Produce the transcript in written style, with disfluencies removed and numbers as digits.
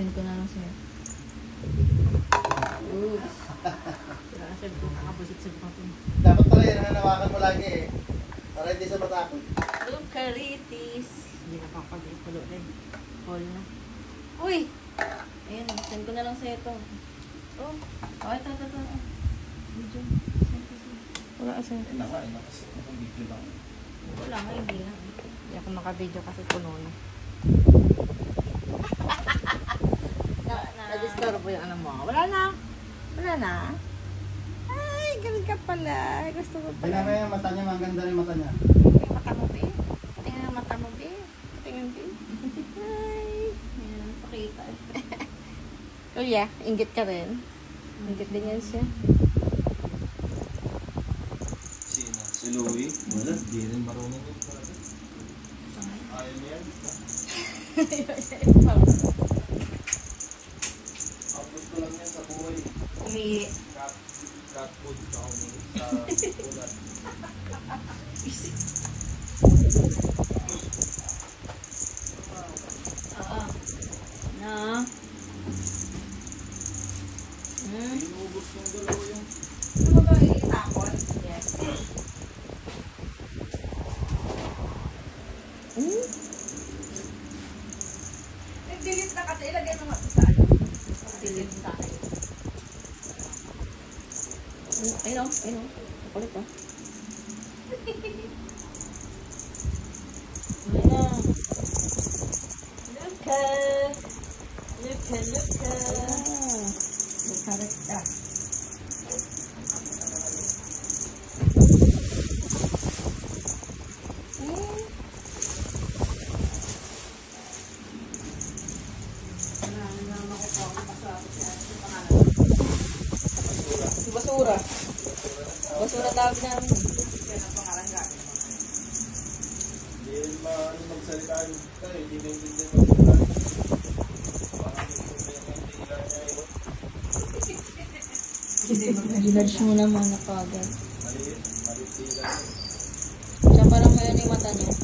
Send ko na lang sa'yo. Oops. Kasi nakabusit-sit pa ito. Dapat pala yun, hanawakan mo lagi eh. Para hindi sa matakot. Lucaritis. Hindi nakapag-ipalo rin. Call na. Uy! Ayun, send ko na lang sa'yo ito. Oh, ito. Video. Send ko sa'yo. Wala kasi. Video lang. Wala nga, hindi na. Hindi ako naka-video kasi puno na. Na-disturbo yung ano mo. Wala na. Ay, ganun ka pala. Gusto ko pala. Tingnan mo yung mata niya, maganda rin mata niya. Yung mata mo, be. Tingnan yung mata mo, be. Tingnan, be. Ay. Ayan, pakita. Kuya, inggit ka rin. Inggit din yan siya. Sino? Si Louie? Wala, di rin marunong yun. Ayaw niya yan. Upload ko lang yan sa buhay. Umihi. Cat food ka umihi sa ulan. Oo. Na. Inubos ng dalawa yung... Ano ba itapon? Yes. Nag-delete na kasi ilagay mo nga sa ano. Delete sa akin. Ayun. Kulit oh. Luka. Luka. Basura. Basura tawag namin. Hindi magsalita yun. Hindi naintindihan magsalita. Parang hindi ko naintindihan niya yun. Ginudge mo naman na kagad. Maliit tila yun. Siya parang ngayon yung mata niya.